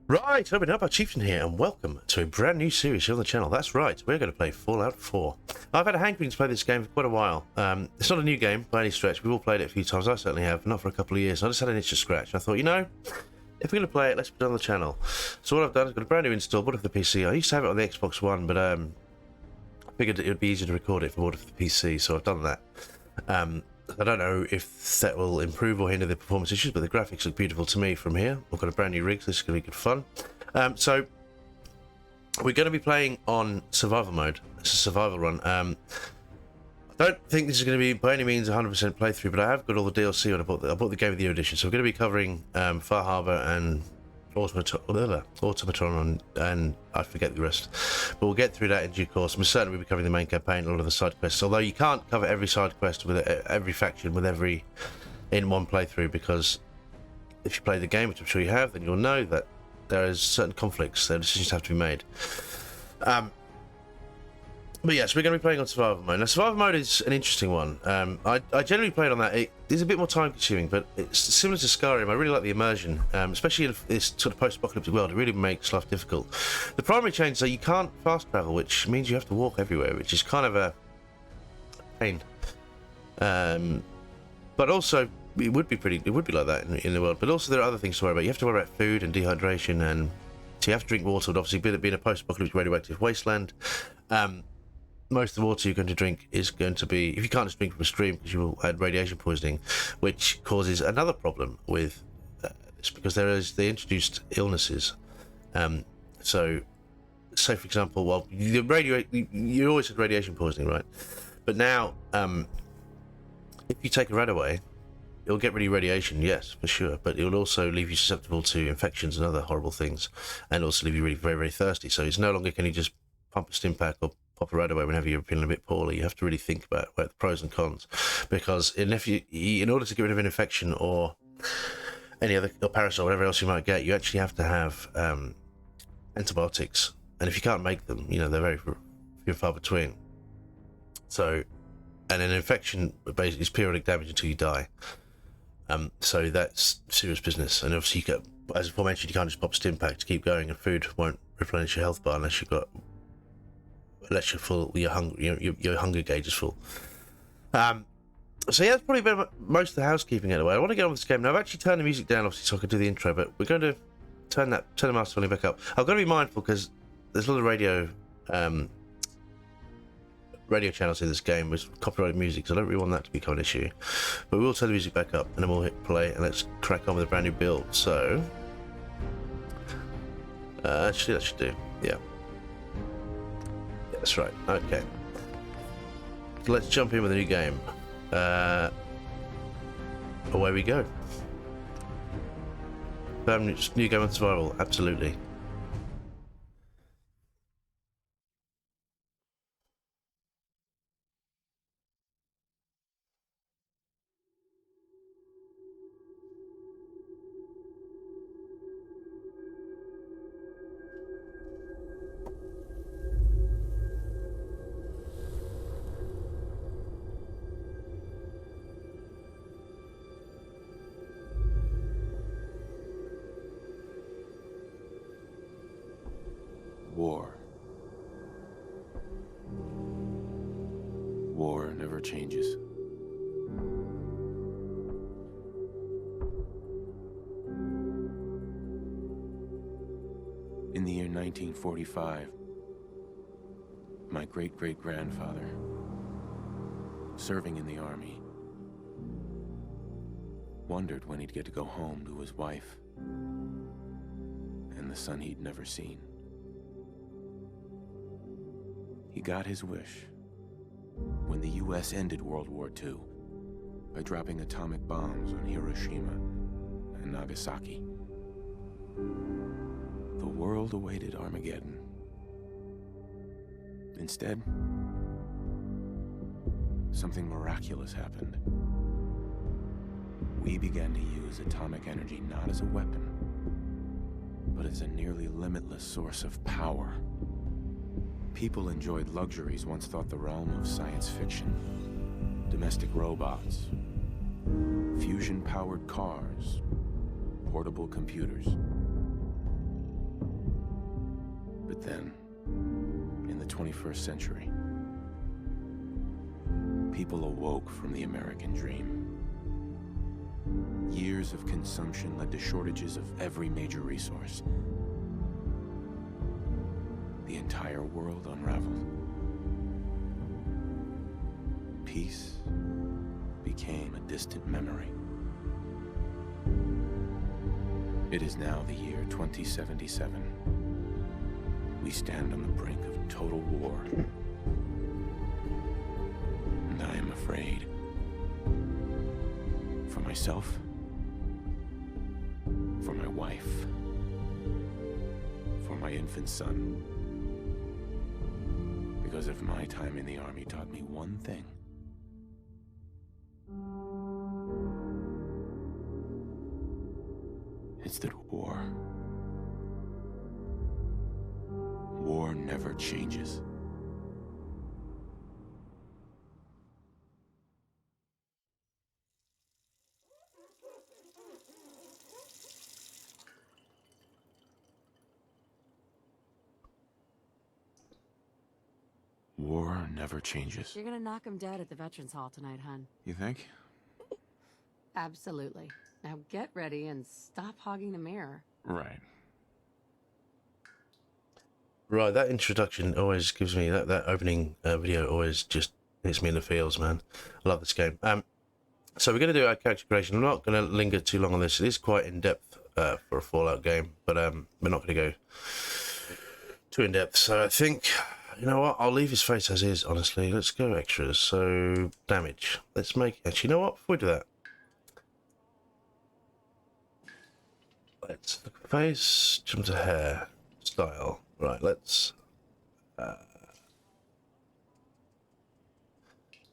Right, I'm Nutbar Chieftain here, and welcome to a brand new series here on the channel. That's right, we're going to play Fallout 4. I've had a hankering to play this game for quite a while. It's not a new game by any stretch. We've all played it a few times. I certainly have, not for a couple of years. I just had an itch to scratch. I thought, you know, if we're going to play it, let's put it on the channel. So what I've done is got a brand new install, bought it for the PC. I used to have it on the Xbox One, but I figured it would be easier to record it if I bought it for the PC, so I've done that. I don't know if that will improve or hinder the performance issues, but the graphics look beautiful to me from here. I've got a brand new rig, so this is going to be good fun. So we're going to be playing on survival mode. It's a survival run. I don't think this is going to be by any means 100% playthrough, but I have got all the DLC when I bought the Game of the Year edition. So we're going to be covering Far Harbor and Automaton, and I forget the rest, but we'll get through that in due course. We're certainly will be covering the main campaign, a lot of the side quests, although you can't cover every side quest with every faction with every in one playthrough, because if you play the game, which I'm sure you have, then you'll know that there is certain conflicts, there decisions have to be made. But yes, we're going to be playing on survival mode. Now, survival mode is an interesting one. I generally played on that. It is a bit more time consuming, but it's similar to Skyrim. I really like the immersion, especially in this sort of post-apocalyptic world. It really makes life difficult. The primary change is that you can't fast travel, which means you have to walk everywhere, which is kind of a pain. But also, it would be like that in the world. But also, there are other things to worry about. You have to worry about food and dehydration, and so you have to drink water. But obviously, being a post-apocalyptic radioactive wasteland. Most of the water you're going to drink is going to be, if you can't just drink from a stream, because you will add radiation poisoning, which causes another problem with this, because they introduced illnesses. So, say for example, well, you always had radiation poisoning, right? But now, if you take a rat away, it'll get rid of radiation, yes, for sure, but it will also leave you susceptible to infections and other horrible things, and also leave you really very, very thirsty. So it's no longer can you just pump a stim pack or pop a rat away whenever you're feeling a bit poorly. You have to really think about the pros and cons, because in order to get rid of an infection or any other parasite or whatever else you might get, you actually have to have antibiotics, and if you can't make them, you know, they're very few and far between. So, and an infection basically is periodic damage until you die. So that's serious business, and obviously as aforementioned, you can't just pop a stim pack to keep going, and food won't replenish your health bar unless you're full, your hunger gauge is full. So yeah, that's probably been most of the housekeeping anyway. I want to get on with this game now. I've actually turned the music down, obviously, so I could do the intro, but we're going to turn the master volume back up. I've got to be mindful because there's a lot of radio channels in this game with copyrighted music, so I don't really want that to become an issue. But we will turn the music back up, and then we'll hit play, and let's crack on with a brand new build. So actually, that should do. Yeah. That's right. Okay. So let's jump in with a new game. Away we go. New game on survival. Absolutely. War. War never changes. In the year 1945, my great-great-grandfather, serving in the army, wondered when he'd get to go home to his wife and the son he'd never seen. He got his wish when the U.S. ended World War II by dropping atomic bombs on Hiroshima and Nagasaki. The world awaited Armageddon. Instead, something miraculous happened. We began to use atomic energy not as a weapon, but as a nearly limitless source of power. People enjoyed luxuries once thought the realm of science fiction. Domestic robots, fusion-powered cars, portable computers. But then, in the 21st century, people awoke from the American dream. Years of consumption led to shortages of every major resource. The entire world unraveled. Peace became a distant memory. It is now the year 2077. We stand on the brink of total war. And I am afraid. For myself. For my wife. For my infant son. Because if my time in the army taught me one thing, it's that war never changes. War never changes. You're gonna knock him dead at the Veterans Hall tonight, hun. You think? Absolutely. Now get ready and stop hogging the mirror. Right. Right, that introduction always gives me that opening video always just hits me in the feels, man. I love this game. So we're going to do our character creation. I'm not going to linger too long on this. It is quite in depth for a Fallout game, but we're not going to go too in depth. So I think, you know what? I'll leave his face as is. Honestly, let's go extras. So damage. Let's make. Actually, you know what? Before we do that, let's look at face, jump to hair, style. Right, let's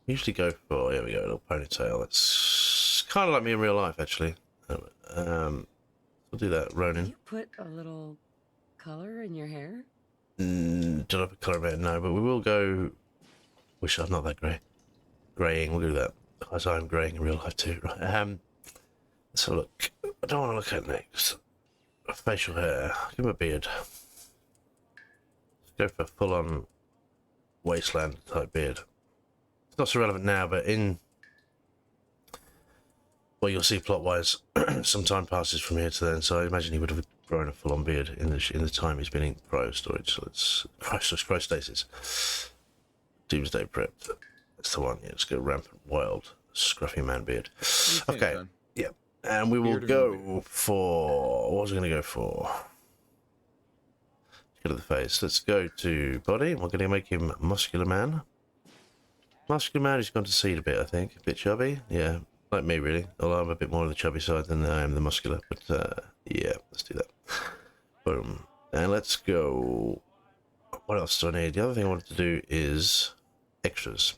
usually go for, here we go, a little ponytail. It's kind of like me in real life, actually. We'll do that, Ronin. You put a little color in your hair? Don't have a colour of it, no, but we will go, wish I'm not that grey. Greying, we'll do that. As I'm greying in real life too, right? Let's have a look. I don't want to look at next. Facial hair, give him a beard. Go for a full-on wasteland type beard. It's not so relevant now, but in, well, you'll see plot-wise, some time passes from here to then. So I imagine he would have grown a full-on beard in the time he's been in cryo storage. So it's cryostasis. Doomsday Prep. That's the one. Yeah, let's go rampant wild scruffy man beard. Okay. Yeah, and we will go for, what was I going to go for? Go to the face. Let's go to body. We're going to make him muscular man. Muscular man who's gone to seed a bit, I think. A bit chubby. Yeah, like me really. Although I'm a bit more on the chubby side than I am the muscular. But yeah, let's do that. Boom. And let's go. What else do I need? The other thing I wanted to do is extras.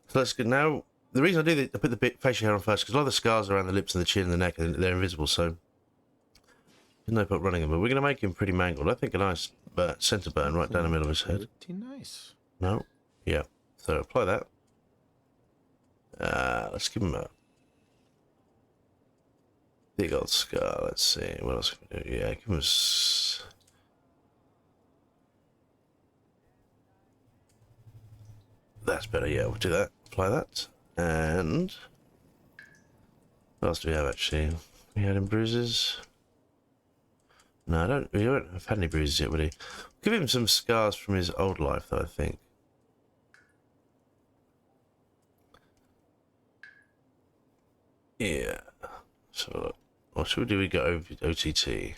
So let's get now. The reason I do that, I put the facial hair on first because a lot of the scars around the lips and the chin and the neck, they're invisible. So there's no point running them, but we're going to make him pretty mangled. I think a nice centre burn right down the middle of his head. Pretty nice. No? Yeah. So apply that. Let's give him a big old scar. Let's see. What else can we do? Yeah, give him a... That's better. Yeah, we'll do that. Apply that. And... what else do we have, actually? We had him bruises... No, we don't have had any bruises yet, would he? Give him some scars from his old life, though, I think. Yeah. So, what should we do? We go OTT. It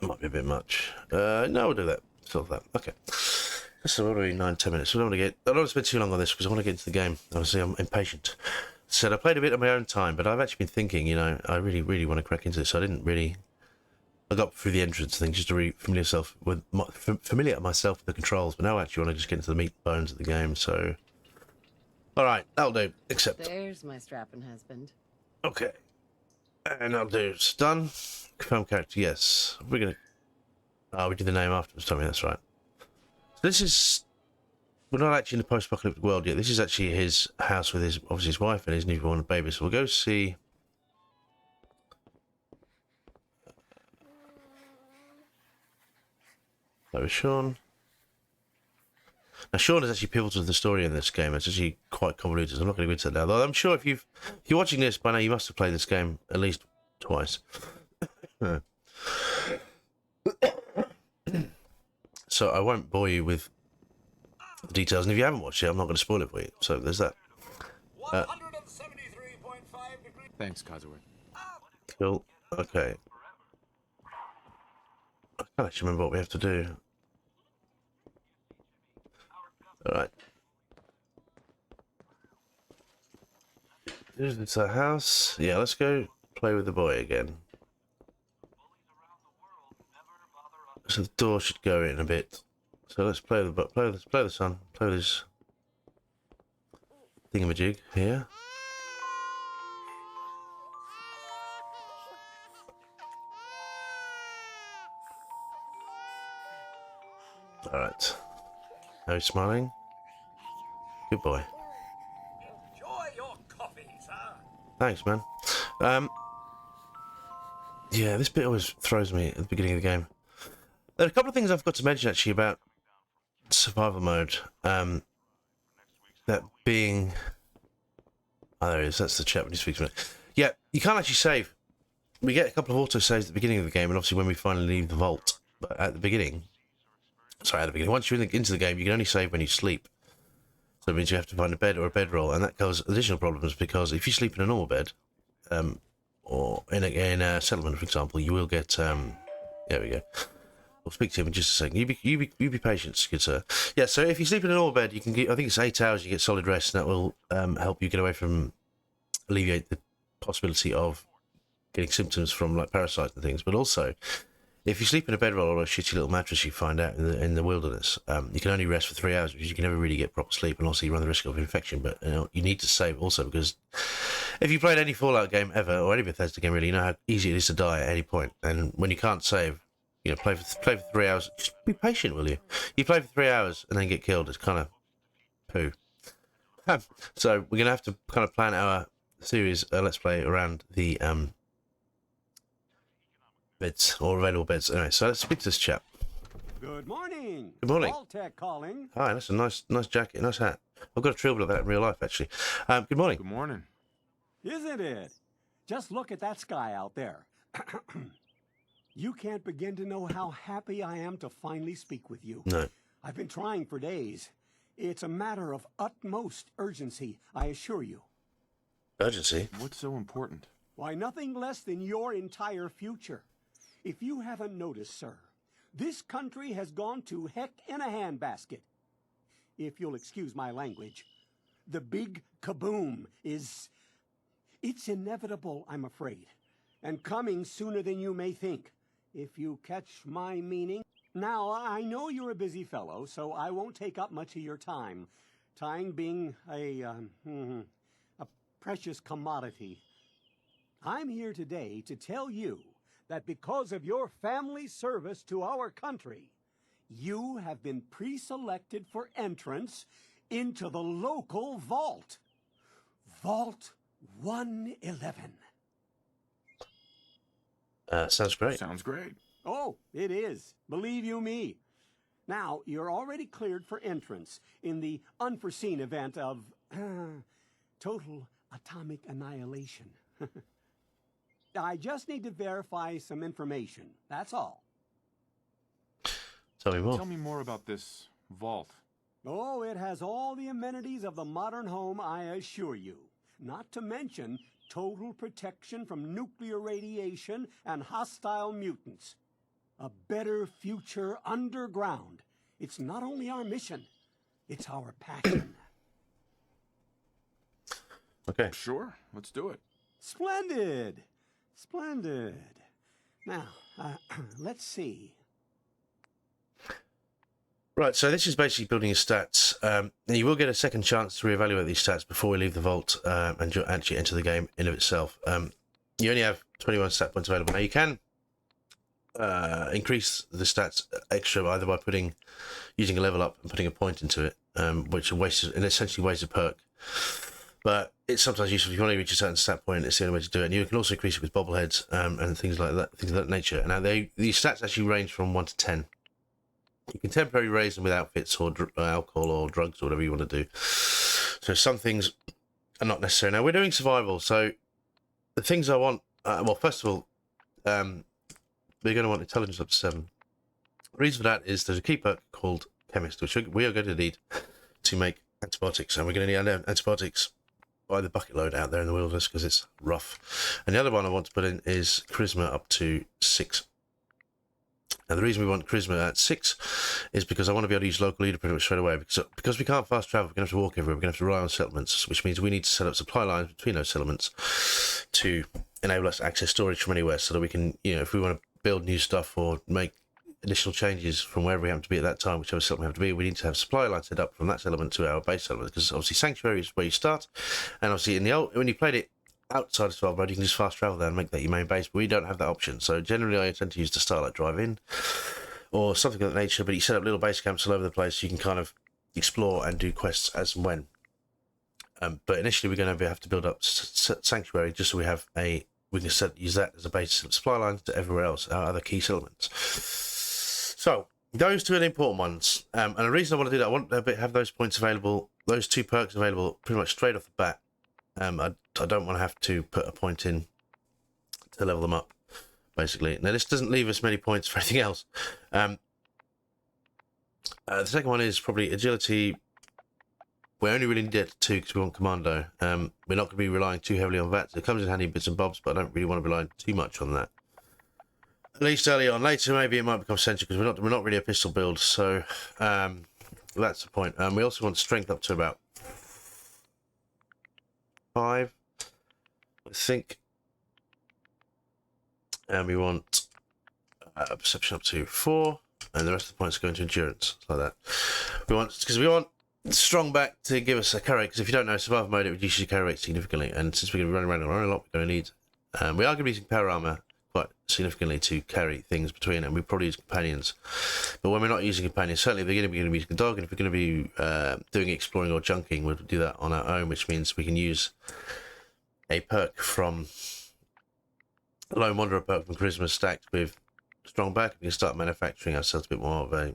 might be a bit much. No, we'll do that. Solve that. Okay. So, what are we? 9-10 minutes. We don't want to I don't want to spend too long on this because I want to get into the game. Obviously, I'm impatient. So I played a bit on my own time, but I've actually been thinking, you know, I really, really want to crack into this. So I got through the entrance thing just to familiar myself with the controls, but now I actually want to just get into the meat and bones of the game. So, all right, that'll do. Accept. There's my strapping husband. Okay, and I'll do done. Confirm character. Yes, we're gonna. Oh, we did the name afterwards. Tell me that's right. So this is. We're not actually in the post-apocalyptic world yet. This is actually his house with obviously his wife and his newborn baby. So we'll go see. That was Sean. Now, Sean is actually pivotal to the story in this game. It's actually quite convoluted. I'm not going to go into that now. Though I'm sure if you're watching this by now, you must have played this game at least twice. So I won't bore you with the details. And if you haven't watched it, I'm not going to spoil it for you. So there's that. 173.5 degrees. Thanks, Kazuo. Cool. Okay. I can't actually remember what we have to do. Alright. It's a house. Yeah, let's go play with the boy again. So the door should go in a bit. So let's play the son. Play this thingamajig here. Alright. Now he's smiling. Good boy. Enjoy your coffee, sir. Thanks, man. Yeah, this bit always throws me at the beginning of the game. There are a couple of things I've got to mention actually about survival mode. That being... Oh, there it is. That's the chat when you speak to me. Yeah, you can't actually save. We get a couple of auto saves at the beginning of the game, and obviously when we finally leave the vault. But at the beginning... Sorry, at the beginning. Once you're into the game, you can only save when you sleep. So it means you have to find a bed or a bedroll, and that causes additional problems because if you sleep in a normal bed, or in a settlement, for example, you will get. There we go. We'll speak to him in just a second. You be patient, good sir. Yeah. So if you sleep in a normal bed, you can get. I think it's 8 hours. You get solid rest, and that will help you get away from alleviate the possibility of getting symptoms from like parasites and things. But also, if you sleep in a bedroll or a shitty little mattress you find out in the wilderness, you can only rest for 3 hours because you can never really get proper sleep, and also you run the risk of infection. But you need to save also because if you played any Fallout game ever or any Bethesda game really, you know how easy it is to die at any point. And when you can't save, play for 3 hours. Just be patient, will you? You play for 3 hours and then get killed. It's kind of poo. So we're gonna have to kind of plan our series let's play around the beds or available beds. Anyway, so let's speak to this chap. Good morning. Good morning. Tech calling. Hi, that's a nice jacket, nice hat. I've got a trilby of that in real life, actually. Good morning. Good morning. Isn't it? Just look at that sky out there. You can't begin to know how happy I am to finally speak with you. No. I've been trying for days. It's a matter of utmost urgency, I assure you. Urgency? What's so important? Why, nothing less than your entire future. If you haven't noticed, sir, this country has gone to heck in a handbasket. If you'll excuse my language, the big kaboom is... It's inevitable, I'm afraid, and coming sooner than you may think, if you catch my meaning. Now, I know you're a busy fellow, so I won't take up much of your time. Time being a precious commodity. I'm here today to tell you that because of your family service to our country, you have been pre-selected for entrance into the local vault. Vault 111. Sounds great. Sounds great. Oh, it is. Believe you me. Now, you're already cleared for entrance in the unforeseen event of total atomic annihilation. I just need to verify some information. That's all. Tell me more. Tell me more about this vault. Oh, it has all the amenities of the modern home, I assure you. Not to mention total protection from nuclear radiation and hostile mutants. A better future underground. It's not only our mission, it's our passion. Okay. Sure, let's do it. Splendid! Splendid. Now, let's see. Right, so this is basically building your stats. Now you will get a second chance to reevaluate these stats before we leave the vault and you actually enter the game in of itself. You only have 21 stat points available. Now you can increase the stats extra either by using a level up and putting a point into it, which essentially wastes a perk. But it's sometimes useful if you want to reach a certain stat point. It's the only way to do it. And you can also increase it with bobbleheads and things like that, things of that nature. Now these stats actually range from 1 to 10. You can temporarily raise them with outfits or alcohol or drugs or whatever you want to do. So some things are not necessary. Now, we're doing survival, so the things I want... well, first of all, we're going to want intelligence up to 7. The reason for that is there's a key perk called Chemist, which we are going to need to make antibiotics, and we're going to need antibiotics by the bucket load out there in the wilderness because it's rough. And the other one I want to put in is Charisma up to 6. Now, the reason we want Charisma at 6 is because I want to be able to use local leader pretty much straight away. Because we can't fast travel, we're going to have to walk everywhere. We're going to have to rely on settlements, which means we need to set up supply lines between those settlements to enable us to access storage from anywhere so that we can, if we want to build new stuff or make additional changes from wherever we happen to be at that time, whichever settlement we have to be, we need to have supply lines set up from that settlement to our base settlement, because obviously Sanctuary is where you start, and obviously when you played it outside of survival mode, you can just fast travel there and make that your main base, but we don't have that option. So generally I tend to use the Starlight Drive-In or something of that nature, but you set up little base camps all over the place so you can kind of explore and do quests as and when. But initially we're going to have to build up Sanctuary just so we can use that as a base of supply lines to everywhere else, our other key settlements. So those two are the important ones, and the reason I want to do that, I want to have those points available, those 2 perks available pretty much straight off the bat. I don't want to have to put a point in to level them up, basically. Now, this doesn't leave us many points for anything else. The second one is probably agility. We only really need it to 2 because we want commando. We're not going to be relying too heavily on VATs. It comes in handy in bits and bobs, but I don't really want to rely too much on that. At least early on. Later, maybe it might become essential because we're not really a pistol build. So that's the point. We also want strength up to about 5, I think. And we want perception up to 4, and the rest of the points go into endurance, like that. We want strong back to give us a carry, because if you don't know, survival mode, it reduces your carry rate significantly, and since we're going to be running around a lot, we're going to need... we are going to be using power armor quite significantly to carry things between, and we probably use companions. But when we're not using companions, certainly we're going to be using a dog, and if we're going to be doing exploring or junking, we'll do that on our own, which means we can use a perk from... Lone Wanderer perk from Charisma stacked with strong back, we can start manufacturing ourselves a bit more of a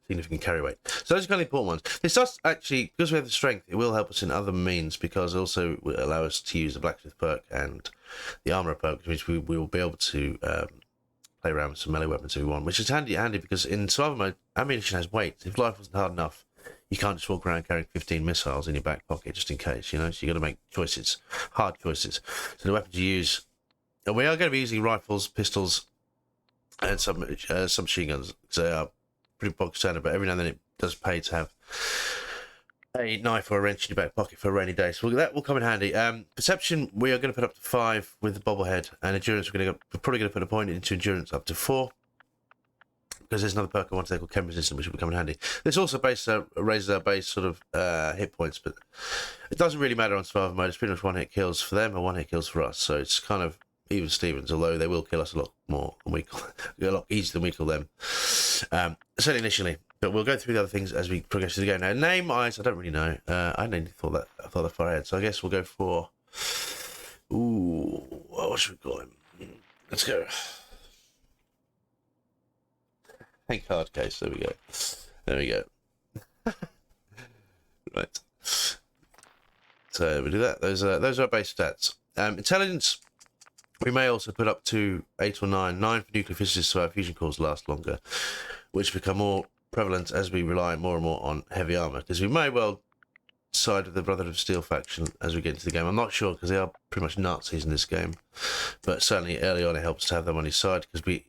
significant carry weight. So those are kind of important ones. This does actually, because we have the strength, it will help us in other means, because it also will allow us to use the blacksmith perk and the armourer perk, which we will be able to play around with some melee weapons if we want, which is handy because in survival mode, ammunition has weight. If life wasn't hard enough, you can't just walk around carrying 15 missiles in your back pocket just in case, so you've got to make choices, hard choices. So the weapons you use, and we are going to be using rifles, pistols, and some machine guns, because they are pretty bog standard, but every now and then it does pay to have a knife or a wrench in your back pocket for a rainy day. So that will come in handy. Perception, we are going to put up to 5 with the bobblehead, and endurance, we're probably going to put a point into endurance up to 4, because there's another perk I want to take called Chem Resistant, which will come in handy. This also raises our base sort of hit points, but it doesn't really matter on survival mode. It's pretty much 1-hit kills for them and 1-hit kills for us, so it's kind of even Stevens, although they will kill us a lot more than a lot easier than we kill them. Certainly initially, but we'll go through the other things as we progress through the game. Now, name-wise, I don't really know. I hadn't thought that far ahead, so I guess we'll go for... Ooh, what should we call him? Let's go. Hank Hardcase, there we go. Right. So we do that. Those are our base stats. Intelligence, we may also put up to 8 or 9 for nuclear physicists, so our fusion cores last longer, which become more prevalent as we rely more and more on heavy armor, because we may well side with the Brotherhood of Steel faction as we get into the game. I'm not sure, because they are pretty much Nazis in this game, but certainly early on it helps to have them on his side, because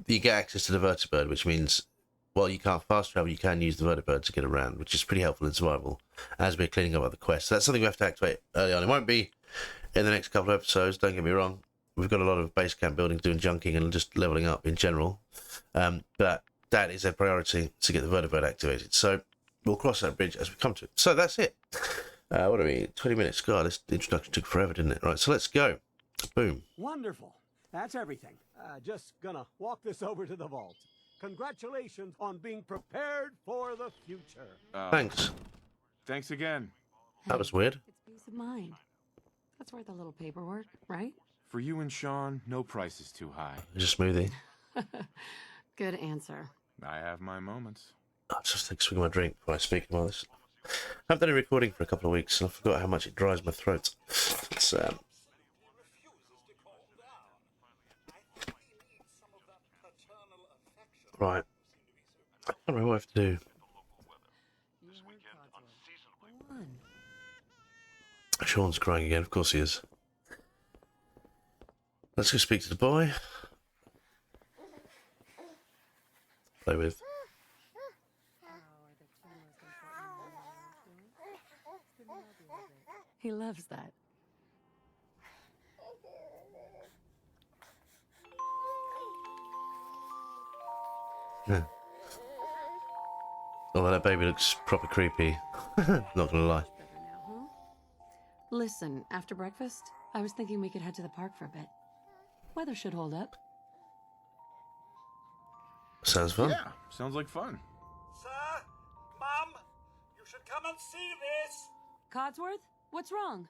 you get access to the vertibird, which means while you can't fast travel, you can use the vertibird to get around, which is pretty helpful in survival as we're cleaning up other quests. So that's something we have to activate early on. It won't be in the next couple of episodes, don't get me wrong. We've got a lot of base camp building, doing junking and just leveling up in general, but that is a priority to get the vertibird activated. So we'll cross that bridge as we come to it. So that's it. What are we? 20 minutes. God, this introduction took forever, didn't it? Right, so let's go. Boom. Wonderful. That's everything. Just gonna walk this over to the vault. Congratulations on being prepared for the future. Thanks. Thanks again. That was weird. It's peace of mind. That's worth a little paperwork, right? For you and Sean, no price is too high. Just a smoothie. Good answer. I have my moments. I'll just take a swig of my drink before I speak about this. I haven't done any recording for a couple of weeks, and I forgot how much it dries my throat. It's Refuses to calm down. I think he needs some of that paternal affection. right. I don't know what I have to do. Sean's crying again. Of course he is. Let's go speak to the boy. Play with. He loves that. Yeah. Although that baby looks proper creepy. Not gonna lie. Listen, after breakfast, I was thinking we could head to the park for a bit. Weather should hold up. Sounds fun. Yeah, sounds like fun. Sir, Mum, you should come and see this. Codsworth, what's wrong?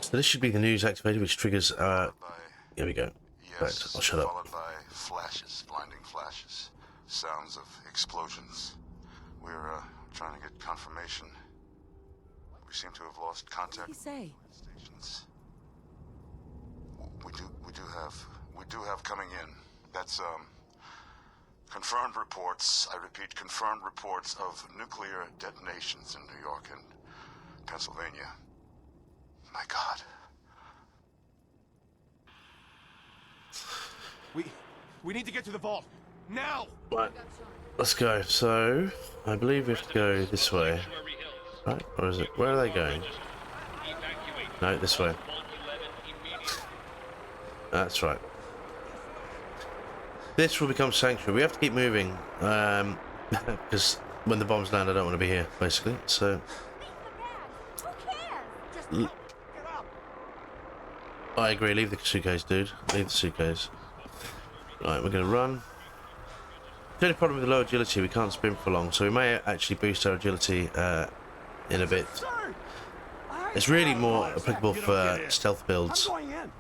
So this should be the news activated, which triggers. Here we go. Yes, Right, I'll shut up. followed by flashes, blinding flashes, sounds of explosions. We're trying to get confirmation. We seem to have lost contact What did he say? with stations. We do have coming in. That's confirmed reports. I repeat, confirmed reports of nuclear detonations in New York and Pennsylvania. My God. We need to get to the vault now. Right. Let's go. So I believe we have to go this way. Right? Or is it? Where are they going? No, this way. That's right. This will become sanctuary. We have to keep moving. Because when the bombs land, I don't want to be here, basically. So. I agree. Leave the suitcase, dude. Leave the suitcase. Right, we're going to run. The only problem with the low agility, we can't sprint for long, so we may actually boost our agility in a bit. It's really more applicable for stealth builds I'm going in.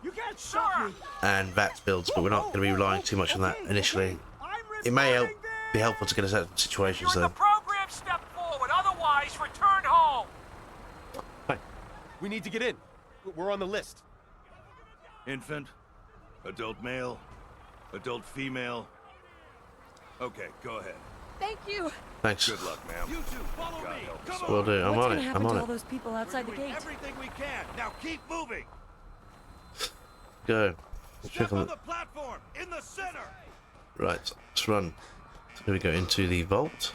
You can't stop me. and VATS builds, but we're not going to be relying too much on that initially. It may be helpful to get us out of situations, You and though. the program step forward, otherwise return home. We need to get in. We're on the list. Infant, adult male, adult female. Okay, go ahead. Thank you. Thanks. Good luck, ma'am. You two, follow God me. help Come us on. Will do. I'm What's on gonna it. happen I'm on to all it. those people outside the We're doing gate? everything we can. Now keep moving. Go. Step Check on on the platform in the center. Right, let's run. Here we go into the vault.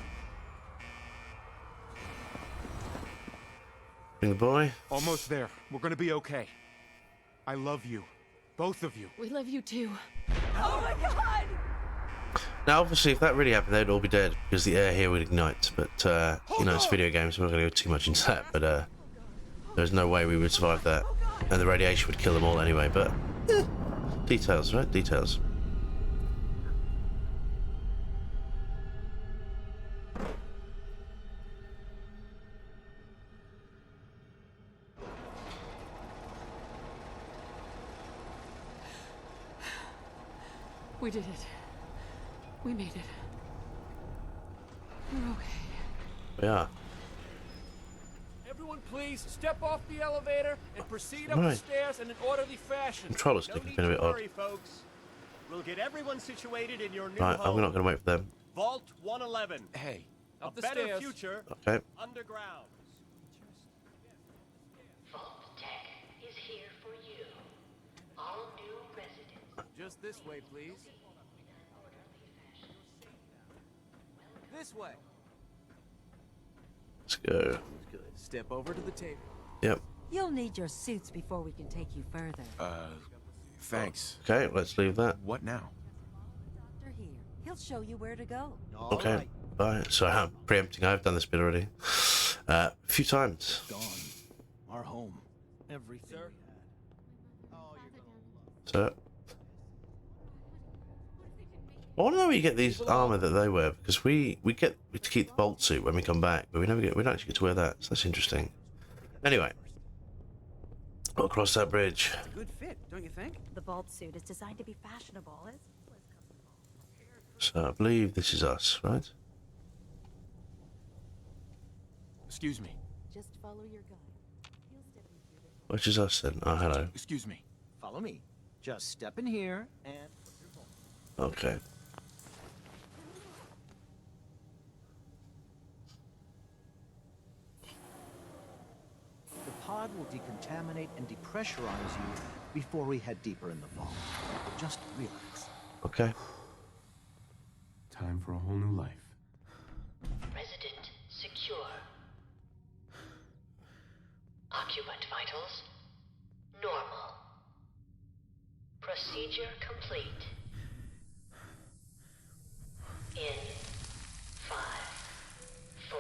Bring the boy. Almost there. We're gonna be okay. I love you. Both of you. We love you too. Oh my god! Now, obviously, if that really happened, they'd all be dead because the air here would ignite. But you know, it's video games. We're not going to go too much into that. But there's no way we would survive that, and the radiation would kill them all anyway. But details, right? Details. We did it. We made it. We're okay. We are. Everyone, please step off the elevator and proceed up Right. the stairs in an orderly fashion. Controller stick has been a bit odd. Folks. We'll get everyone situated in your new Right, I'm home. not going to wait for them. Vault 111. Hey. A Up the better stairs. future Okay. underground. Vault Tech is here for you. All new residents. Just this way, please. This way. Let's go. Step over to the table. Yep. You'll need your suits before we can take you further. Thanks. Okay, let's leave that. What now? Doctor here. He'll show you where to go. Okay. Bye. So I'm preempting. I've done this bit already. A few times. Gone. Our home. Everything. Sir? So. I want to know where you get these armor that they wear, because we get to keep the bolt suit when we come back, but we don't actually get to wear that. So that's interesting. Anyway, we'll cross that bridge. Good fit, don't you think? The vault suit is designed to be fashionable. So I believe this is us, right? Excuse me. Just follow your guide. He'll step you through the... Which is us then? Oh, hello. Excuse me. Follow me. Just step in here and... Okay. The pod will decontaminate and depressurize you before we head deeper in the vault. Just relax. Okay. Time for a whole new life. Resident secure. Occupant vitals normal. Procedure complete. In 5, 4,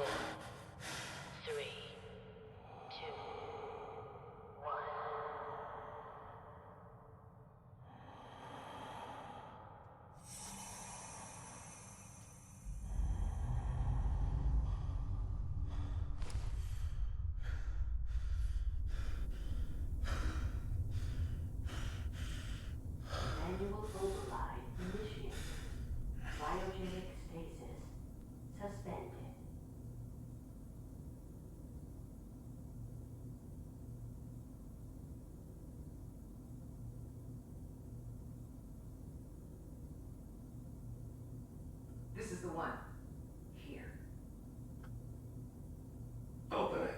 3, 2, 1. Manual override initiated. Cryogenic stasis suspended. This is the one. Here. Open it.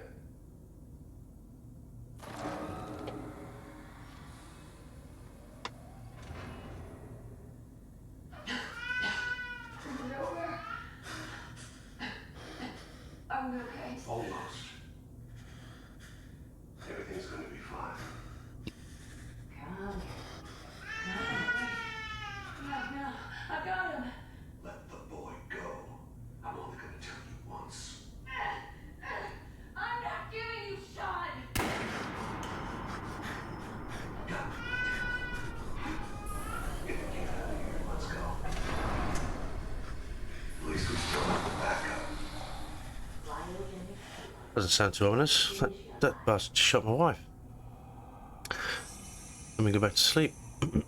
Nowhere. I'm okay. Almost. Everything's gonna be fine. Come here. No, I got him. Let the boy go. I'm only gonna tell you once. I'm not giving you Sean. Get out of here. Let's go. At least we still have the backup. Doesn't sound too ominous. That bastard just shot my wife. Let me go back to sleep. Failure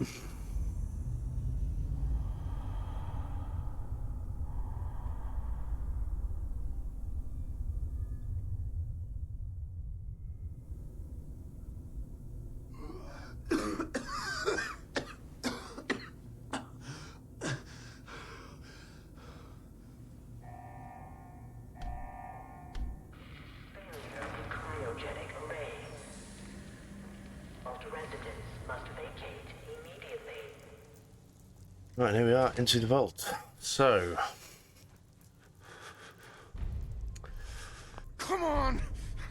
in cryogenic array. Vault residents must vacate immediately. Right, here we are, into the vault. So, Come on!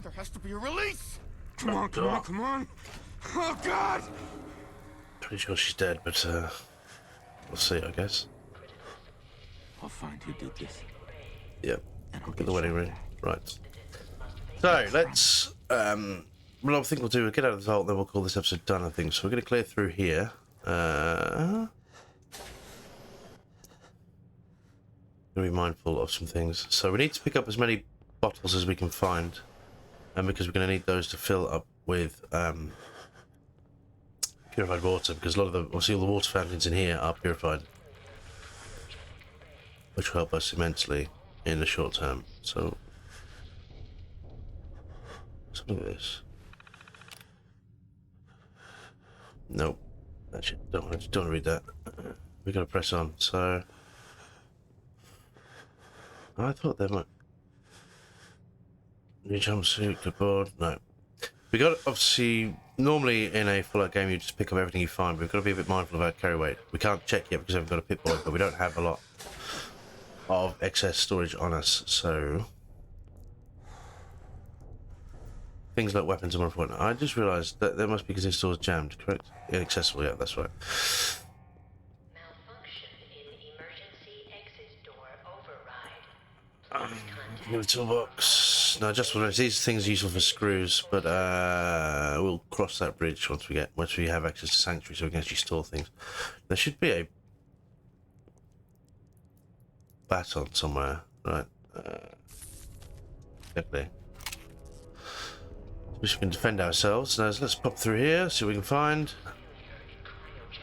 There has to be a release! Come on, come on, come on! Oh, God! pretty sure she's dead, but we'll see, I guess. I'll find who did this. Yep. And I'll Get get the wedding you ring. back. Right. So let's well, I think we'll do, we'll get out of the vault, then we'll call this episode done, I think. So we're gonna clear through here. Gotta be mindful of some things. So we need to pick up as many bottles as we can find, and because we're gonna need those to fill up with purified water, because a lot of the, obviously all the water fountains in here are purified, which will help us immensely in the short term. So something like this. Nope. Actually, don't want to read that. We gotta press on. So I thought there might. New jumpsuit, good board. No. We got, obviously, normally in a full-out game you just pick up everything you find, but we've got to be a bit mindful about carry weight. We can't check yet because we haven't got a pit boy, but we don't have a lot of excess storage on us, so things like weapons are more important. I just realised that there must be because this door's jammed, correct? Inaccessible, yeah, that's right. Malfunction in emergency exit door override. Please contact New toolbox. No, just for these things are useful for screws, but we'll cross that bridge once we have access to sanctuary, so we can actually store things. There should be a baton somewhere, right? Definitely. We can defend ourselves. Now let's pop through here, see what we can find.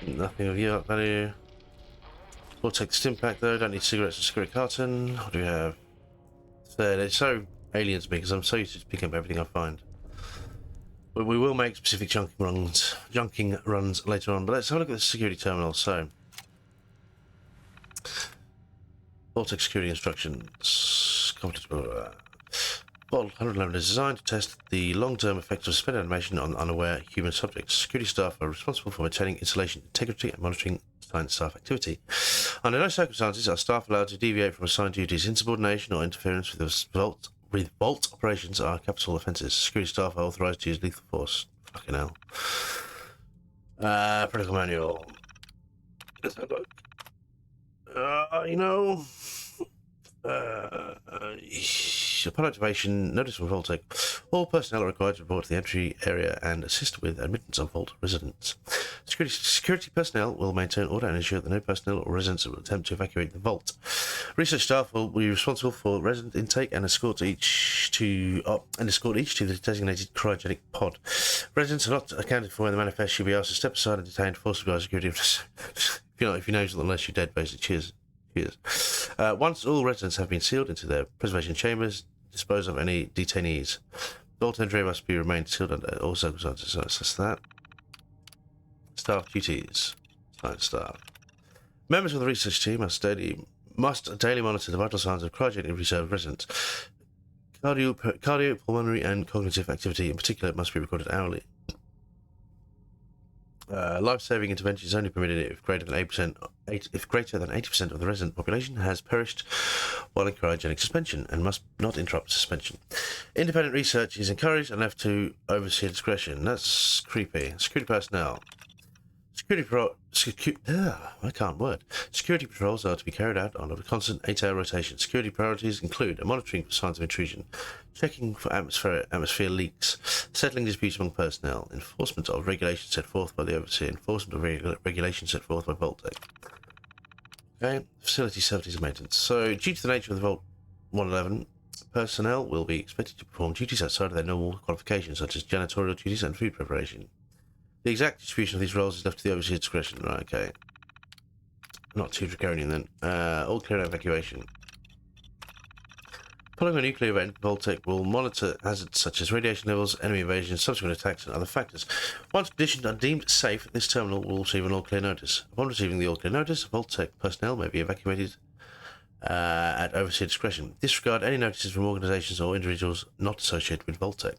Nothing of value. We'll take the stim pack though. Don't need cigarettes or cigarette carton. What do we have? They're so alien to me because I'm so used to picking up everything I find. But we will make specific junking runs later on. But let's have a look at the security terminal. So, Vault-Tec security instructions. Vault 111 is designed to test the long-term effects of suspended animation on unaware human subjects. Security staff are responsible for maintaining installation integrity and monitoring assigned staff activity. Under no circumstances are staff allowed to deviate from assigned duties. Insubordination or interference with the vault operations are capital offences. Security staff are authorised to use lethal force. Fucking hell. Protocol manual. Let's have a look. Upon activation, notice from Vault-Tec, all personnel are required to report to the entry area and assist with admittance of Vault residents. Security personnel will maintain order and ensure that no personnel or residents will attempt to evacuate the Vault. Research staff will be responsible for resident intake and escort each to the designated cryogenic pod. Residents are not accounted for in the manifest. Should be asked to step aside and detained forcibly by security. If you know unless you're dead, basically. Cheers. Once all residents have been sealed into their preservation chambers, dispose of any detainees. Vault entry must be remained sealed under all circumstances. So that's that. Staff duties. Science staff. Members of the research team must daily monitor the vital signs of cryogenically reserved residents. Cardiopulmonary and cognitive activity in particular must be recorded hourly. Life-saving intervention is only permitted if greater than 80% of the resident population has perished while in cryogenic suspension and must not interrupt suspension. Independent research is encouraged and left to overseer discretion. That's creepy. Security personnel. Security patrols are to be carried out on a constant 8-hour rotation. Security priorities include monitoring for signs of intrusion, checking for atmosphere leaks, settling disputes among personnel, enforcement of regulations set forth by the overseer, enforcement of regulations set forth by Vault-Tec. Okay, facility services and maintenance. So, due to the nature of the Vault 111, personnel will be expected to perform duties outside of their normal qualifications, such as janitorial duties and food preparation. The exact distribution of these roles is left to the overseer's discretion. Right, okay. Not too draconian then. All clear evacuation. Following a nuclear event, Vault-Tec will monitor hazards such as radiation levels, enemy invasion, subsequent attacks, and other factors. Once conditions are deemed safe, this terminal will receive an all-clear notice. Upon receiving the all-clear notice, Vault-Tec personnel may be evacuated at overseer discretion. Disregard any notices from organisations or individuals not associated with Vault-Tec,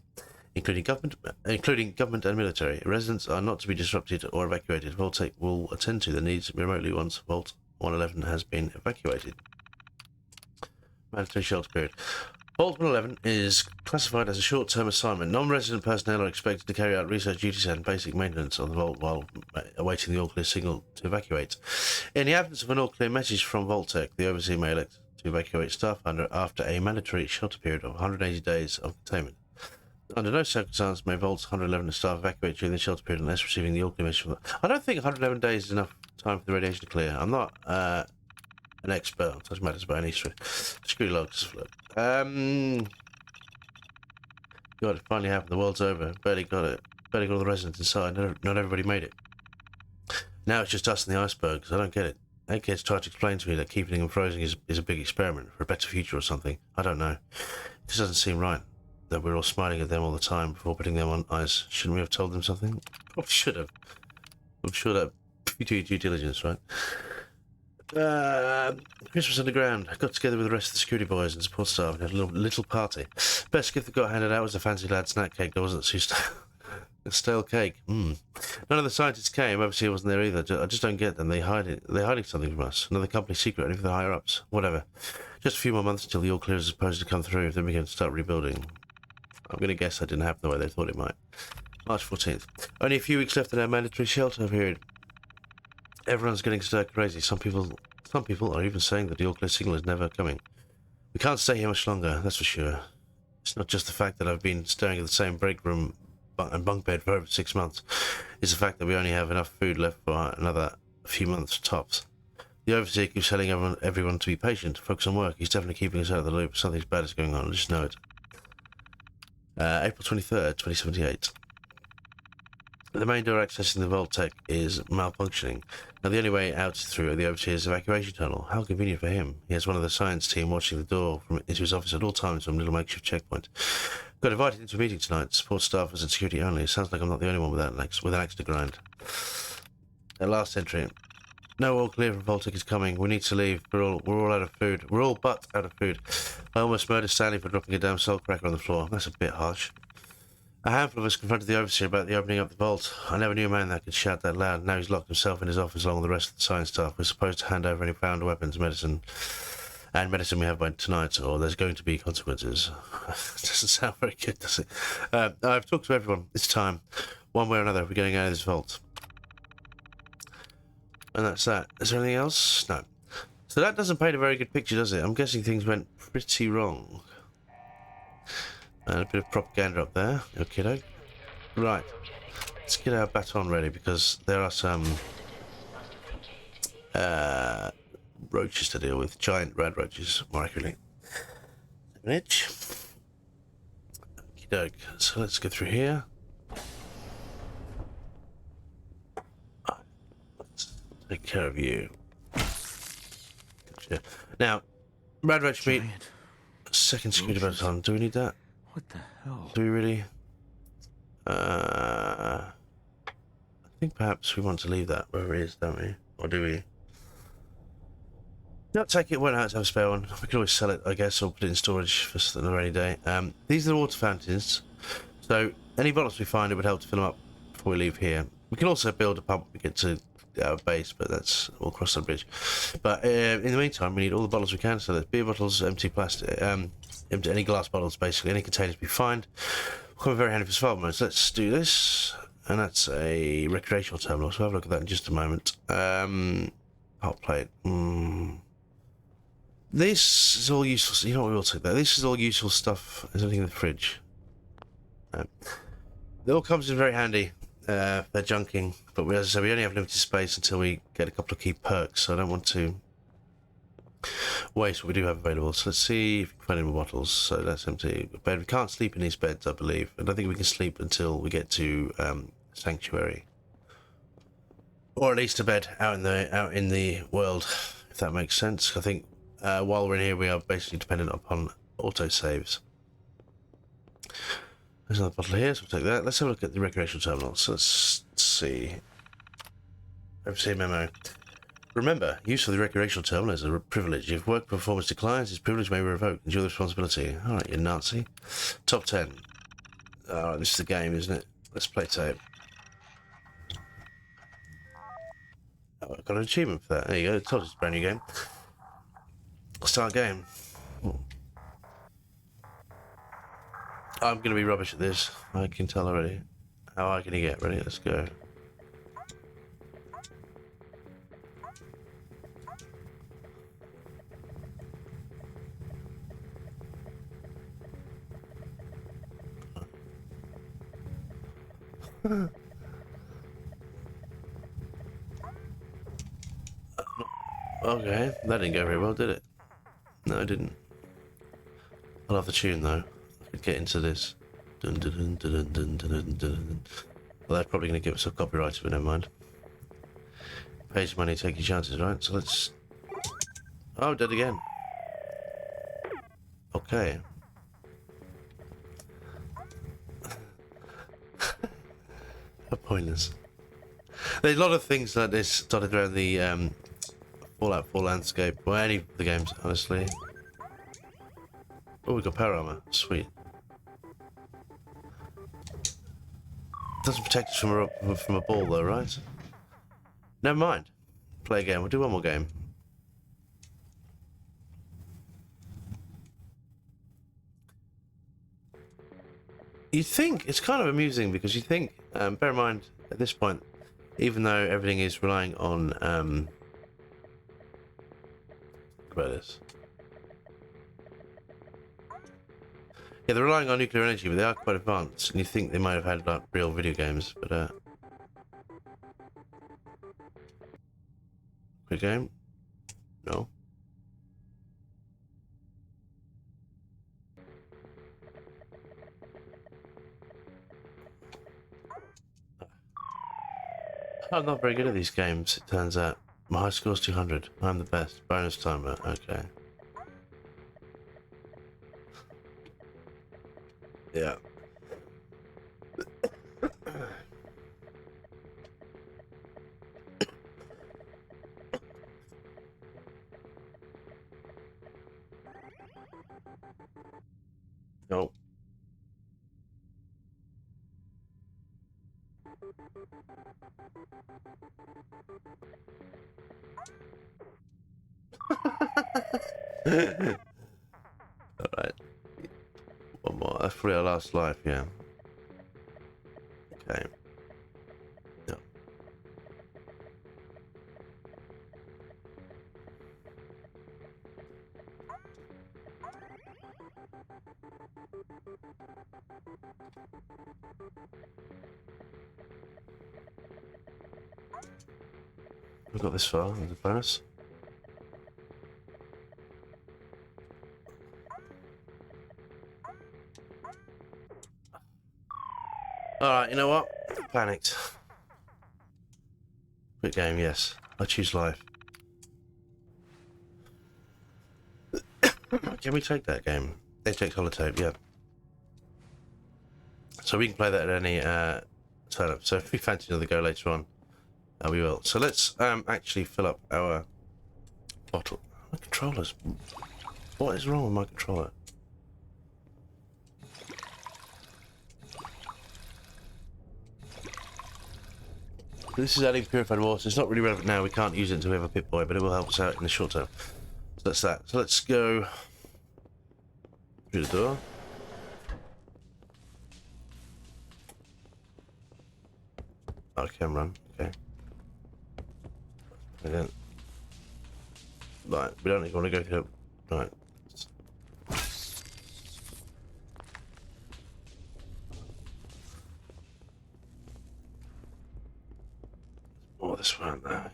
including government and military. Residents are not to be disrupted or evacuated. Vault-Tec will attend to the needs remotely once Vault 111 has been evacuated. Mandatory shelter period. Vault 111 is classified as a short-term assignment. Non-resident personnel are expected to carry out research duties and basic maintenance on the Vault while awaiting the all-clear signal to evacuate. In the absence of an all-clear message from Vault-Tec, the overseer may elect to evacuate staff after a mandatory shelter period of 180 days of containment. Under no circumstance may Vault's 111 staff evacuate during the shelter period unless receiving the all-clear message from the... I don't think 111 days is enough time for the radiation to clear. I'm not an expert on such matters, but I need to... Screw logs. God, it finally happened. The world's over. Barely got it. Barely got all the residents inside. Not everybody made it. Now it's just us and the icebergs. I don't get it. Hardcase tried to explain to me that keeping them frozen is a big experiment for a better future or something. I don't know. It just doesn't seem right that we're all smiling at them all the time before putting them on ice. Shouldn't we have told them something? Oh, should have. I'm sure that you do your due diligence, right? Christmas Underground. I got together with the rest of the security boys and support staff and had a little party. Best gift that got handed out was a fancy lad snack cake that wasn't too a stale cake. None of the scientists came. Overseer wasn't there either. I just don't get them. They're hiding something from us. Another company secret, only for the higher ups. Whatever. Just a few more months until the all clear is supposed to come through. Then we can start rebuilding. I'm going to guess that didn't happen the way they thought it might. March 14th. Only a few weeks left in our mandatory shelter period. Everyone's getting stir crazy. Some people are even saying that the all clear signal is never coming. We can't stay here much longer, that's for sure. It's not just the fact that I've been staring at the same break room and bunk bed for over 6 months. It's the fact that we only have enough food left for another few months tops. The overseer keeps telling everyone to be patient, focus on work. He's definitely keeping us out of the loop. Something bad is going on, I just know it. April 23rd, 2078. The main door accessing the vault tech is malfunctioning. Now the only way out is through the overseer's evacuation tunnel. How convenient for him. He has one of the science team watching the door into his office at all times from a little makeshift checkpoint. Got invited into a meeting tonight. Support staffers and security only. It sounds like I'm not the only one with an axe to grind. Last entry. No, all clear from Vault-Tec is coming. We need to leave. We're all out of food. We're all but out of food. I almost murdered Stanley for dropping a damn salt cracker on the floor. That's a bit harsh. A handful of us confronted the overseer about the opening up the vault. I never knew a man that could shout that loud. Now he's locked himself in his office along with the rest of the science staff. We're supposed to hand over any found weapons, medicine we have by tonight, or there's going to be consequences. Doesn't sound very good, does it? I've talked to everyone. It's time. One way or another, we're getting out of this vault. And that's that. Is there anything else? No. So that doesn't paint a very good picture, does it? I'm guessing things went pretty wrong. And a bit of propaganda up there. Okay, right. Let's get our baton ready because there are some roaches to deal with. Giant rad roaches, more accurately. An itch. Okie-doke. So let's go through here. Let's take care of you. Gotcha. Now, rad roach meat. Second security baton. Do we need that? What the hell? Do we really? I think perhaps we want to leave that where it is, don't we? Or do we? Not take it, won't hurt to have a spare one. We can always sell it, I guess, or put it in storage for a rainy day. These are the water fountains. So any bottles we find, it would help to fill them up before we leave here. We can also build a pump when we get to our base, but that's all across the bridge. But in the meantime, we need all the bottles we can. So there's beer bottles, empty plastic, empty, any glass bottles, basically, any containers we find. Will come very handy for survival modes. Let's do this, and that's a recreational terminal. So we'll have a look at that in just a moment. Hot plate. This is all useful. You know what, we will take that. This is all useful stuff. There's anything in the fridge. It all comes in very handy. They're junking, but as I said, we only have limited space until we get a couple of key perks, so I don't want to waste what we do have available. So let's see if we can find any more bottles. So that's empty. Bed. We can't sleep in these beds, I believe. I don't think we can sleep until we get to Sanctuary, or at least a bed out in the world, if that makes sense. I think while we're in here, we are basically dependent upon autosaves. There's another bottle here, so we'll take that. Let's have a look at the recreational terminal. So let's see. Overseer memo. Remember, use of the recreational terminal is a privilege. If work performance declines, this privilege may be revoked. Endure the responsibility. Alright, you Nazi. Top 10. Alright, this is the game, isn't it? Let's play tape. Oh, I got an achievement for that. There you go. I told you it's a brand new game. Start game. I'm going to be rubbish at this. I can tell already. How high can you get? Ready? Let's go. Okay, that didn't go very well, did it? No, it didn't. I love the tune though. I could get into this. Dun, dun, dun, dun, dun, dun, dun, dun. Well, they're probably going to give us a copyright, but never mind. Pay some money, take your chances, right? So let's... Oh, dead again. Okay. How pointless. There's a lot of things like this dotted around the Fallout 4 landscape, or any of the games, honestly. Oh, we've got power armor. Sweet. Doesn't protect us from a ball, though, right? Never mind. Play again. We'll do one more game. You think it's kind of amusing because you think, bear in mind at this point, even though everything is relying on about this. Yeah, they're relying on nuclear energy, but they are quite advanced, and you think they might have had like real video games, but quick game? No. I'm not very good at these games, it turns out. My high score's 200. I'm the best. Bonus timer. Okay. Yeah. Nope. Alright. One more. That's probably our last life, yeah. Okay. Yep. We got this far as a bonus. Alright, you know what? Panicked. Quick game, yes. I choose life. Can we take that game? Ajax holotape, yeah. So we can play that at any turn-up. So if we fancy another go later on, we will. So let's actually fill up our bottle. My controllers. What is wrong with my controller? This is adding purified water. It's not really relevant now. We can't use it until we have a Pip-Boy, but it will help us out in the short term. So that's that. So let's go through the door. Oh, I can run. Okay. Brilliant. Right, we don't want to go through. Right. Oh, this one. I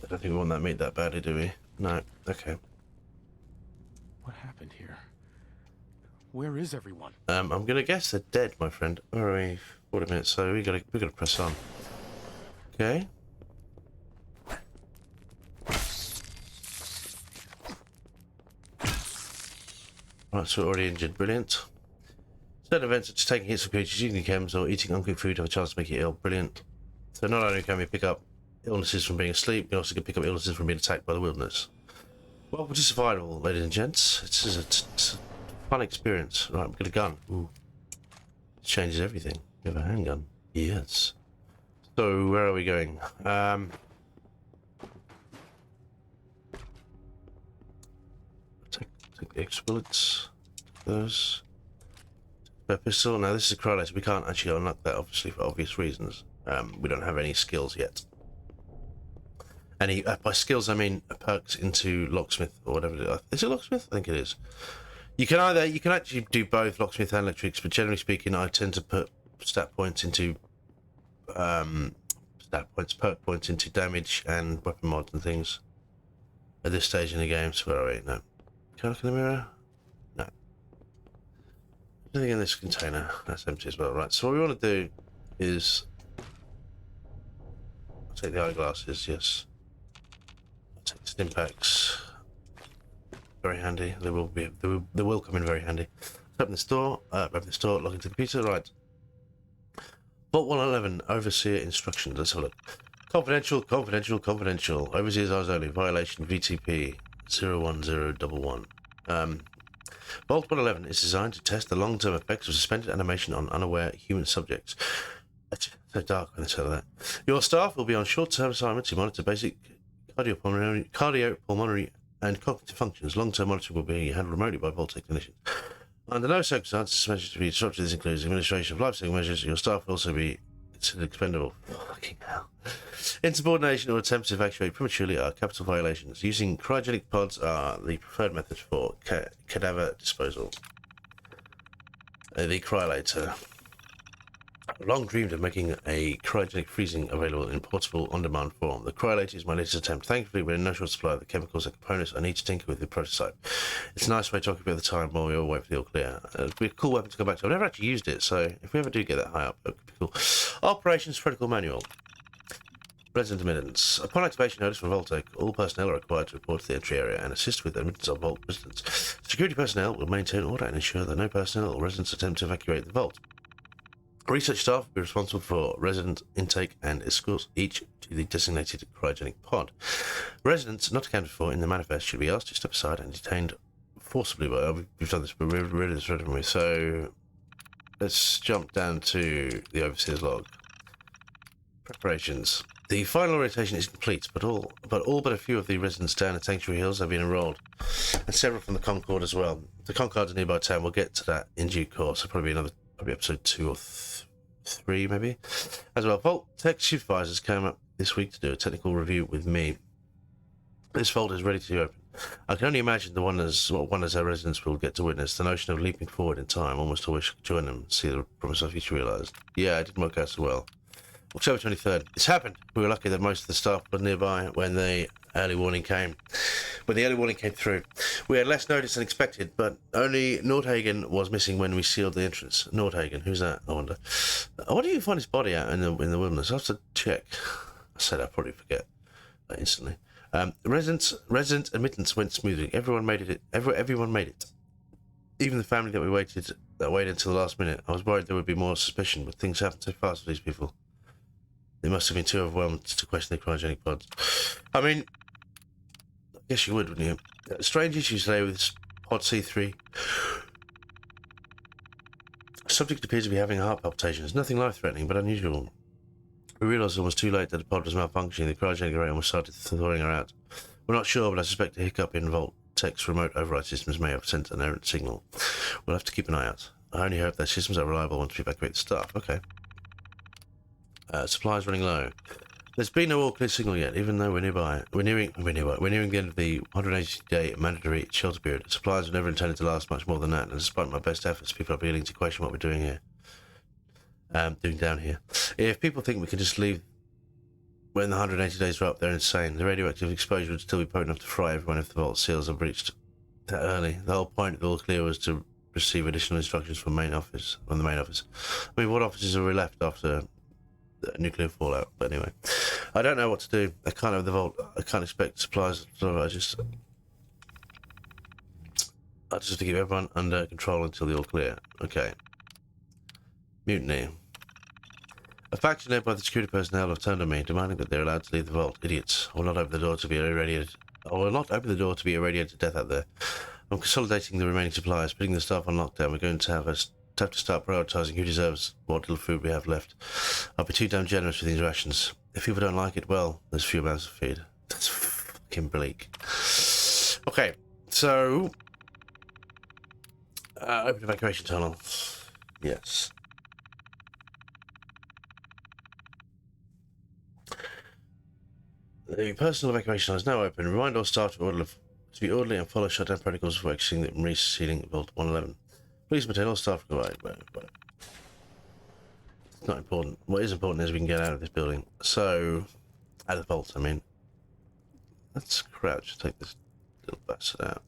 don't think we want that meat that badly, do we? No. Okay. What happened here? Where is everyone? I'm gonna guess they're dead, my friend. Where are we? 40 minutes, so we gotta press on. Okay. Right, so we're already injured. Brilliant. Certain events such as taking hits from creatures, using chems, or eating uncooked food have a chance to make you ill. Brilliant. So not only can we pick up illnesses from being asleep, we also can pick up illnesses from being attacked by the wilderness. Welcome to survival, ladies and gents. It's a fun experience. Right, we've got a gun. Ooh. It changes everything. We have a handgun. Yes. So where are we going? Take the extra bullets. Those. A pistol. Now this is a cryolite. We can't actually unlock that, obviously, for obvious reasons. We don't have any skills yet. Any by skills I mean perks into locksmith or whatever it is. Is it locksmith? I think it is. You can actually do both locksmith and electrics, but generally speaking, I tend to put stat points into perk points into damage and weapon mods and things. At this stage in the game, so where are we? No. Can I look in the mirror? No. Nothing in this container. That's empty as well. Right. So what we want to do is I'll take the eyeglasses. Yes. I'll take the stim packs. Very handy. They will come in very handy. Open this door. Open this door. Log into the computer. Right. Vault 111. Overseer instructions. Let's have a look. Confidential. Confidential. Confidential. Overseer's eyes only. Violation. VTP 01011. Vault 111 is designed to test the long-term effects of suspended animation on unaware human subjects. It's so dark when they say that. Your staff will be on short-term assignments to monitor basic cardiopulmonary and cognitive functions. Long-term monitoring will be handled remotely by Vault technicians. Under no circumstances measures to be disrupted. This includes administration of life-saving measures. Your staff will also be considered expendable. Fucking hell. Insubordination or attempts to evacuate prematurely are capital violations. Using cryogenic pods are the preferred method for cadaver disposal. The cryolator. I've long dreamed of making a cryogenic freezing available in portable, on-demand form. The cryolator is my latest attempt. Thankfully, we're in no short supply of the chemicals and components I need to tinker with the prototype. It's a nice way to occupy the time while we all wait for the all clear. It'd be a cool weapon to go back to. I've never actually used it, so if we ever do get that high up, it could be cool. Operations Protocol Manual. Resident admittance. Upon activation notice from Voltec, all personnel are required to report to the entry area and assist with admittance of Vault residents. Security personnel will maintain order and ensure that no personnel or residents attempt to evacuate the Vault. Research staff will be responsible for resident intake and escorts each to the designated cryogenic pod. Residents not accounted for in the manifest should be asked to step aside and detained forcibly. We've done this, but we've read this, haven't we? So let's jump down to the overseer's log. Preparations. The final orientation is complete, but all but a few of the residents down at Sanctuary Hills have been enrolled, and several from the Concord as well. The Concord's a nearby town. We'll get to that in due course. So probably episode 2 or 3 maybe. As well, Vault Tech supervisors came up this week to do a technical review with me. This vault is ready to open. I can only imagine what wonders our residents will get to witness. The notion of leaping forward in time, almost always join them, see the promise of future realised. Yeah, it didn't work out so well. October 23rd. It's happened. We were lucky that most of the staff were nearby when the early warning came. When the early warning came through, we had less notice than expected, but only Nordhagen was missing when we sealed the entrance. Nordhagen, who's that? I wonder. I wonder if you find his body out in the wilderness. I'll have to check. I said I'll probably forget instantly. Resident admittance went smoothly. Everyone made it. Everyone made it. Even the family that waited until the last minute. I was worried there would be more suspicion, but things happened so fast for these people. They must have been too overwhelmed to question the cryogenic pods. I mean, I guess you would, wouldn't you? Strange issues today with this Pod C3. Subject appears to be having heart palpitations. Nothing life-threatening, but unusual. We realised it was too late that the pod was malfunctioning. The cryogenic array almost started thawing her out. We're not sure, but I suspect a hiccup in Vault Tech's remote override systems may have sent an errant signal. We'll have to keep an eye out. I only hope their systems are reliable once we evacuate the staff. Okay. Supplies running low. There's been no all-clear signal yet, even though we're nearby. We're nearing the end of the 180-day mandatory shelter period. Supplies were never intended to last much more than that, and despite my best efforts, people are beginning to question what we're doing here. Doing down here. If people think we can just leave when the 180 days are up, they're insane. The radioactive exposure would still be potent enough to fry everyone if the vault seals are breached that early. The whole point of the all-clear was to receive additional instructions from the main office. I mean, what offices are we left after nuclear fallout? But anyway, I don't know what to do. I can't have the vault. I can't expect supplies. So I just have to keep everyone under control until the all clear. Okay. Mutiny. A faction led by the security personnel have turned on me, demanding that they're allowed to leave the vault. Idiots! I will not open the door to be irradiated. I will not open the door to be irradiated death out there. I'm consolidating the remaining supplies, putting the staff on lockdown. We're going to have to start prioritising who deserves what little food we have left. I'll be too damn generous with these rations. If people don't like it, well, there's few amounts of feed. That's fucking bleak. Okay, so open evacuation tunnel. Yes. The personal evacuation tunnel is now open. Remind all staff to be orderly and follow shutdown protocols for exiting the resealing Vault 111. Please maintain all staff. Right. It's not important. What is important is we can get out of this building. So, out of the vault, I mean. Let's crouch. Take this little bastard out.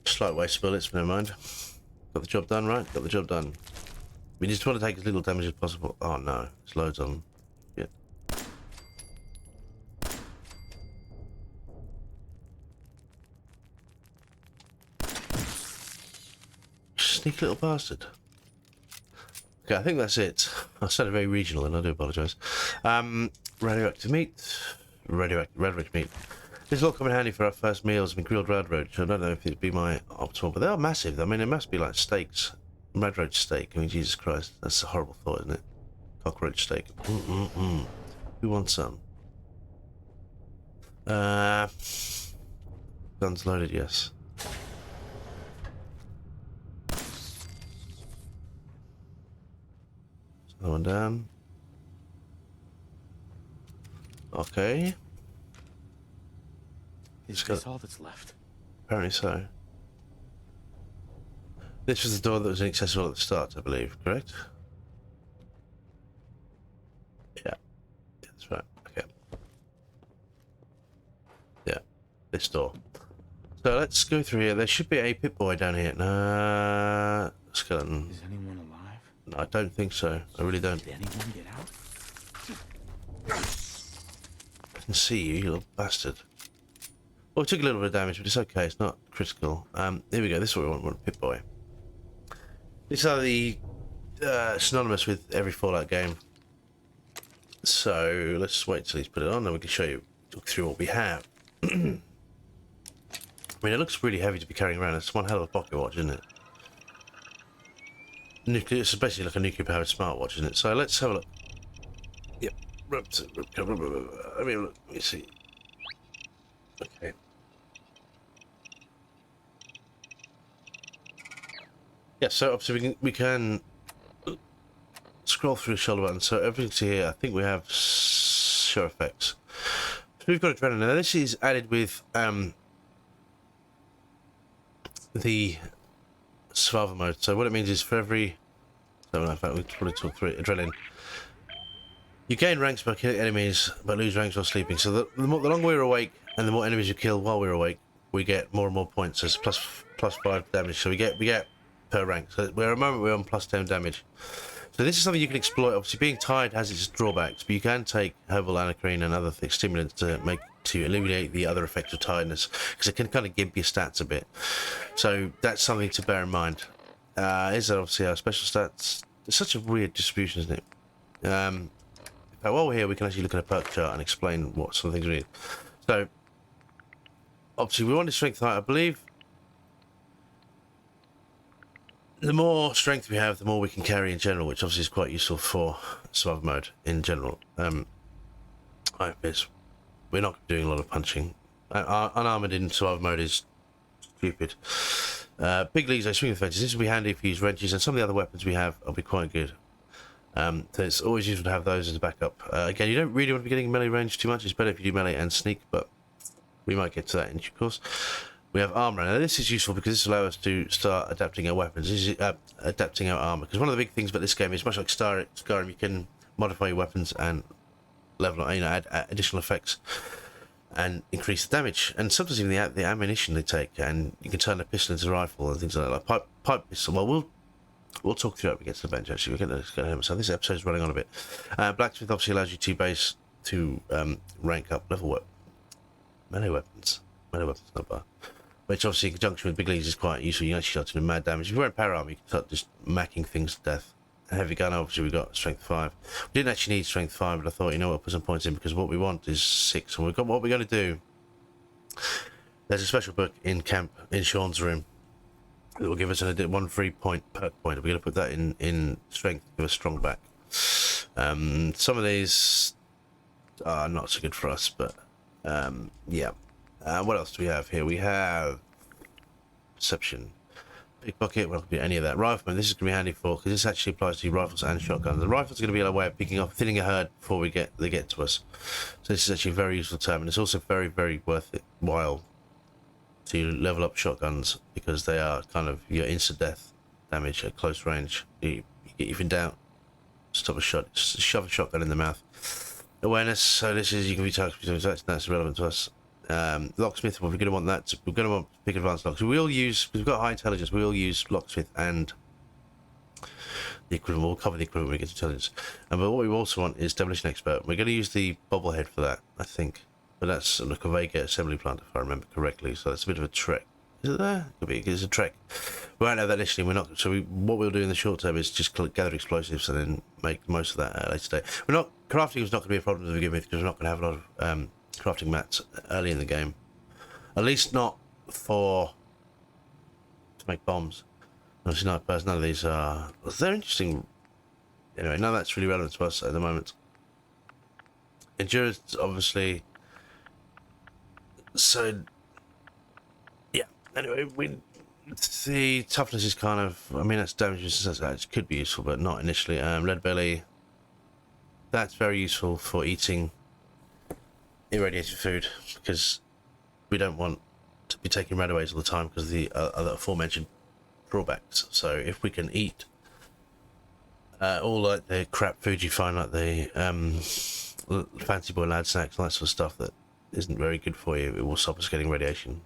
Slight waste of bullets, but never mind. Got the job done, right? Got the job done. We just want to take as little damage as possible. Oh no, there's loads of them. Yeah. Sneaky little bastard. Okay, I think that's it. I sounded very regional and I do apologise. Radioactive meat. Radioactive meat. This will all come in handy for our first meals. I mean, grilled rad roach. I don't know if it'd be my optimal, but they are massive. I mean, it must be like steaks. Rad roach steak. I mean, Jesus Christ. That's a horrible thought, isn't it? Cockroach steak. Who wants some? Guns loaded, yes. Another one down. Okay. Is this all that's left? Apparently so. This was the door that was inaccessible at the start, I believe, correct? Yeah. That's right. Okay. Yeah. This door. So let's go through here. There should be a Pip-Boy down here. Nah. Skeleton. Is anyone alive? No, I don't think so. I really don't. Did anyone get out? I can see you, you little bastard. Well, we took a little bit of damage, but it's okay. It's not critical. Here we go. This is what we want. We want a Pip-Boy. These are the synonymous with every Fallout game. So let's wait till he's put it on, and we can show you through what we have. I mean, it looks really heavy to be carrying around. It's one hell of a pocket watch, isn't it? Nuclear. It's basically like a nuclear-powered smartwatch, isn't it? So let's have a look. Yep. Let me see. Okay. Yeah, so obviously we can scroll through the shoulder button. So everything's here. I think we have show effects. So we've got adrenaline. Now this is added with the survival mode. So what it means is for every, so in fact we probably talk through it. Adrenaline. You gain ranks by killing enemies, but lose ranks while sleeping. So the longer we're awake, and the more enemies you kill while we're awake, we get more and more points. So it's plus 5 damage. So we get per rank. So we're at the moment we're on plus 10 damage. So this is something you can exploit. Obviously, being tired has its drawbacks, but you can take herbal anacrine and other stimulants to alleviate the other effects of tiredness, because it can kind of gimp your stats a bit. So that's something to bear in mind. Is that obviously our special stats? It's such a weird distribution, isn't it? While we're here, we can actually look at a perk chart and explain what some things we need. So, obviously, we wanted strength height. I believe the more strength we have, the more we can carry in general, which obviously is quite useful for survival mode in general. We're not doing a lot of punching. Unarmored in survival mode is stupid. Big leagues, swing fences. This will be handy if you use wrenches, and some of the other weapons we have will be quite good. So it's always useful to have those as a backup. Again, you don't really want to be getting melee range too much. It's better if you do melee and sneak, but we might get to that in due course. We have armor. Now this is useful because this allows us to start adapting our weapons. This is adapting our armor, because one of the big things about this game is much like Skyrim, you can modify your weapons and level, add additional effects and increase the damage, and sometimes even the ammunition they take, and you can turn a pistol into a rifle and things like that, like pipe pistol. Well, we'll talk through it when we get to the bench, actually. We're going to get him. So this episode's running on a bit. Blacksmith obviously allows you to rank up level melee weapons. Melee weapons, not bad. Which obviously in conjunction with big leagues is quite useful. You can actually start doing mad damage. If you're wearing power armor, you can start just macking things to death. A heavy gun, obviously we got strength 5. We didn't actually need strength 5, but I thought, you know what, put some points in, because what we want is 6. And we've got what we're going to do. There's a special book in camp in Sean's room that will give us one free perk point. We're going to put that in strength, give us strong back. Some of these are not so good for us, but yeah. What else do we have here? We have perception, pickpocket. We're not going to do any of that. Rifleman. This is going to be handy for, because this actually applies to rifles and shotguns. The rifles are going to be a way of picking up, thinning a herd before they get to us. So this is actually a very useful term, and it's also very, very worthwhile to level up shotguns, because they are kind of your instant death damage at close range. You get even down, stop a shot, just shove a shotgun in the mouth. Awareness. So this is, you can be targeted. That's relevant to us. Locksmith. Well, we're going to want that. We're going to want big advanced locks. So we'll use, because we've got high intelligence, we'll use locksmith and the equivalent. We'll cover the equivalent when we get to intelligence. But what we also want is demolition expert. We're going to use the bobblehead for that, I think. But that's like a Vega assembly plant, if I remember correctly. So that's a bit of a trek. Is it there? Could be. It's a trek. We won't have that initially. We're not. So what we'll do in the short term is just gather explosives and then make most of that at a later date. Crafting is not going to be a problem to begin with, because we're not going to have a lot of crafting mats early in the game. At least not to make bombs. Obviously, none of these are. They're interesting. Anyway, none of that's really relevant to us at the moment. Endurance, obviously. So, yeah. Anyway, the toughness is kind of. I mean, that's damage resistance. It could be useful, but not initially. Lead belly. That's very useful for eating irradiated food, because we don't want to be taking radaways all the time because of the other aforementioned drawbacks. So if we can eat all like the crap food you find, like the fancy boy lad snacks and that sort of stuff that isn't very good for you, it will stop us getting radiation.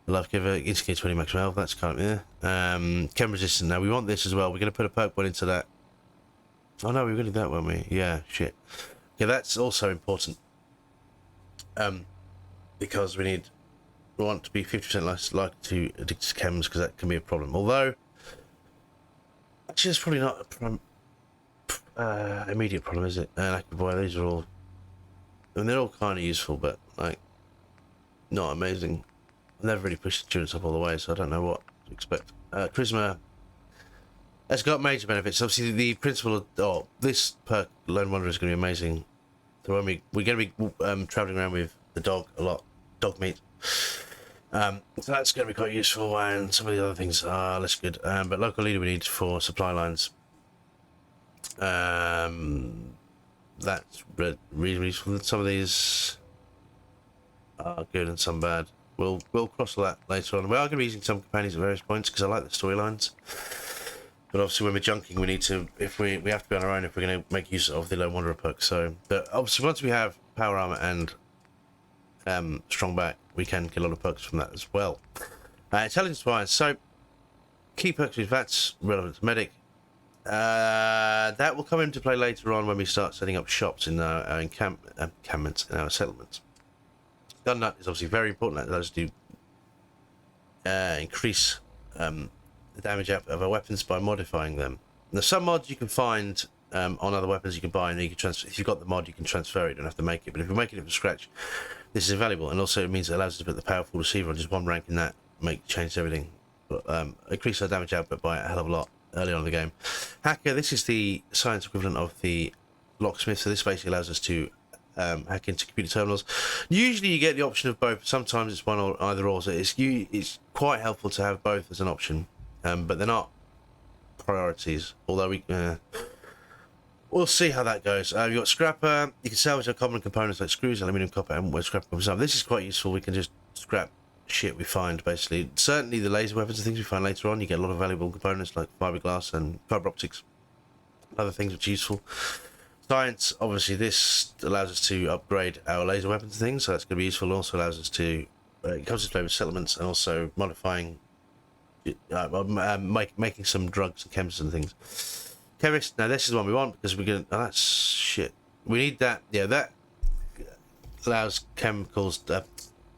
Life giver, instigate 20 maximum health, that's kind of, yeah. Chem resistant, now we want this as well. We're going to put a perk point into that. Oh no, we were going to do that, weren't we? Yeah, shit. Yeah, that's also important. Because we want to be 50% less likely to addict to chems, because that can be a problem. Although, actually, it's probably not a immediate problem, is it? Boy, these are all, I mean, they're all kind of useful, but like, not amazing. I've never really pushed the endurance up all the way, so I don't know what to expect. Charisma has got major benefits. Obviously, the principle of this perk, Lone Wanderer, is going to be amazing. So when we're going to be traveling around with the dog a lot, dog meat. So that's going to be quite useful, and some of the other things are less good. But local leader we need for supply lines. That's reasonably useful. Some of these are good and some bad. We'll cross all that later on. We are going to be using some companions at various points because I like the storylines. But obviously, when we're junking, we need to. If we have to be on our own if we're going to make use of the Lone Wanderer perk. So, but obviously, once we have power armor and strong back, we can get a lot of perks from that as well. Intelligence wise, so key perks with VATS relevant to medic. That will come into play later on when we start setting up shops in our encampments in our settlements. Gun nut is obviously very important. That allows us to increase the damage output of our weapons by modifying them. Now, some mods you can find on other weapons you can buy, and you can transfer. If you've got the mod, you can transfer it. You don't have to make it. But if you're making it from scratch, this is invaluable, and also it means it allows us to put the powerful receiver on just one rank in that, change everything, increase our damage output by a hell of a lot early on in the game. Hacker, this is the science equivalent of the locksmith. So this basically allows us to hack into computer terminals. Usually you get the option of both. Sometimes it's one or either or. So it's quite helpful to have both as an option, but they're not priorities. Although we'll see how that goes. You've got scrapper. You can salvage our common components like screws, aluminium, copper, and scrap comes up. This is quite useful. We can just scrap shit we find, basically. Certainly the laser weapons and things we find later on, you get a lot of valuable components like fiberglass and fiber optics, other things which are useful. Science, obviously this allows us to upgrade our laser weapons and things, so that's going to be useful. It also allows us to, it comes into play with settlements and also modifying, making some drugs and chems and things. Chemist, now this is the one we want because we're going to, that's shit. We need that, yeah, that allows chemicals,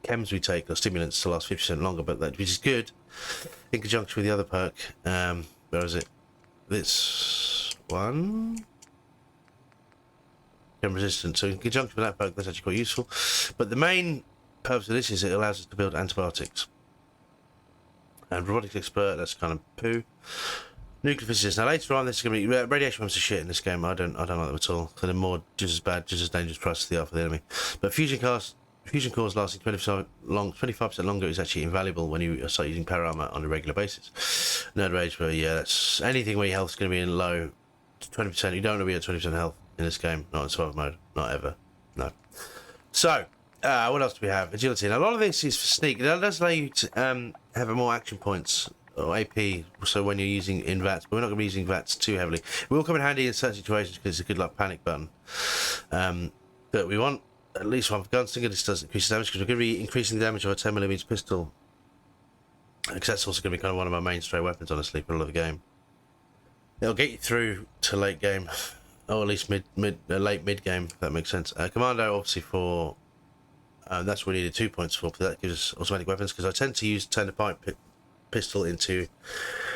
chems we take, or stimulants, to last 50% longer, but that, which is good in conjunction with the other perk. Where is it? This one? Chem resistant. So in conjunction with that perk, that's actually quite useful. But the main purpose of this is it allows us to build antibiotics. And robotics expert, that's kind of poo. Nuclear physicist. Now later on, this is going to be radiation weapons are shit in this game. I don't like them at all. So they're more just as bad, just as dangerous price to the art for the enemy. But fusion cores lasting 25% longer is actually invaluable when you start using power armor on a regular basis. Nerd rage, where yeah, that's anything where your health is going to be in low to 20%. You don't want to be at 20% health in this game, not in survival mode, not ever. No. So, what else do we have? Agility. Now, a lot of this is for sneak. It does allow you to have more action points or AP. So when you're using in VATS, but we're not going to be using VATS too heavily. It will come in handy in certain situations because it's a good like panic button. But we want at least one for gunslinger. This does increase damage because we're going to be increasing the damage of a 10mm pistol. Because that's also going to be kind of one of my main stray weapons, honestly, for a lot of the game. It'll get you through to late game. Or at least late mid game, if that makes sense. Commando, obviously, for that's what we needed 2 points for. But that gives us automatic weapons because I tend to turn the pipe pistol into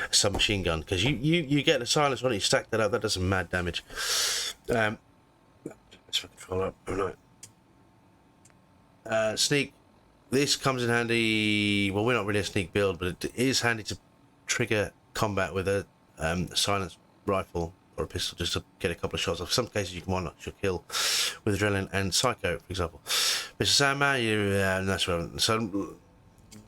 a submachine gun because you get the silence on it, you stack that up, that does some mad damage. Let's control up. Oh, no. Sneak. This comes in handy. Well, we're not really a sneak build, but it is handy to trigger combat with a silence rifle or a pistol just to get a couple of shots off. Some cases you can one-shot your kill with adrenaline and psycho, for example. Mr. Sandman, that's relevant. So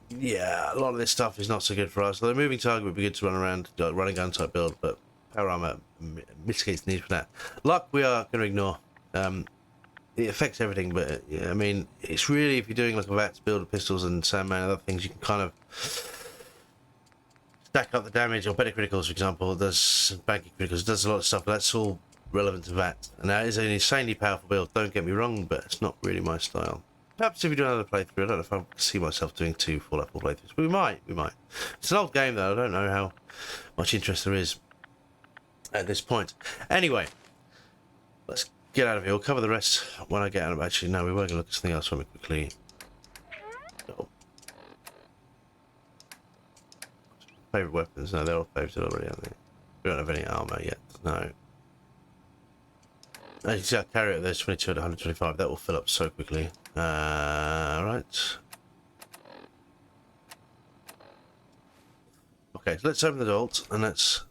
yeah, a lot of this stuff is not so good for us. The moving target would be good to run around, like run and gun type build, but power armor mitigates the need for that. Luck we are going to ignore. it affects everything. But yeah, I mean, it's really, if you're doing like a VATS build of pistols and Sandman and other things, you can kind of stack up the damage. Or better criticals, for example, it does banking criticals, it does a lot of stuff. But that's all relevant to VATS, and that is an insanely powerful build. Don't get me wrong, but it's not really my style. Perhaps if we do another playthrough, I don't know if I see myself doing 2 Fallout 4 playthroughs. But we might. It's an old game though. I don't know how much interest there is at this point. Anyway, let's get out of here. We'll cover the rest when I get out of. Actually, no, we were going to look at something else really quickly. Oh. Favorite weapons? No, they're all favorited already, aren't they? We don't have any armor yet. No. As you see, I carry it. There's 22 at 125. That will fill up so quickly. Right. Okay, so let's open the vault and let's.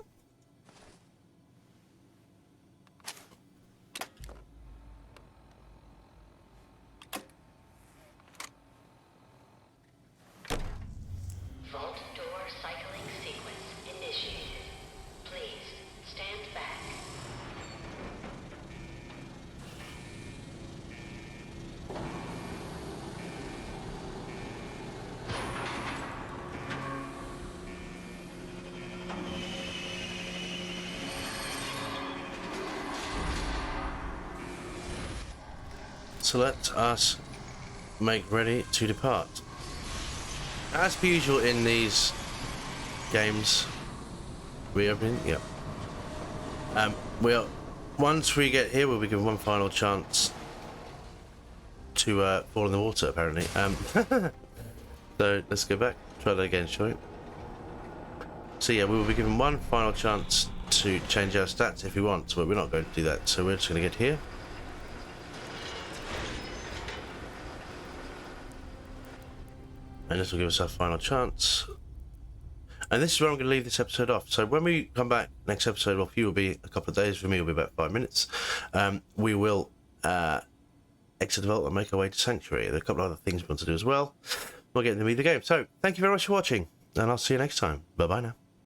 Vault door cycling sequence initiated. Please stand back. So let us make ready to depart. As per usual in these games, reopening, yep. Once we get here, we'll be given one final chance to fall in the water, apparently. So let's go back, try that again, shall we? So yeah, we will be given one final chance to change our stats if we want, but we're not going to do that. So we're just going to get here. And this will give us our final chance. And this is where I'm going to leave this episode off. So when we come back next episode, well, for you will be a couple of days, for me it will be about 5 minutes. We will exit the vault and make our way to Sanctuary. There are a couple of other things we want to do as well. We'll get into the game. So thank you very much for watching, and I'll see you next time. Bye bye now.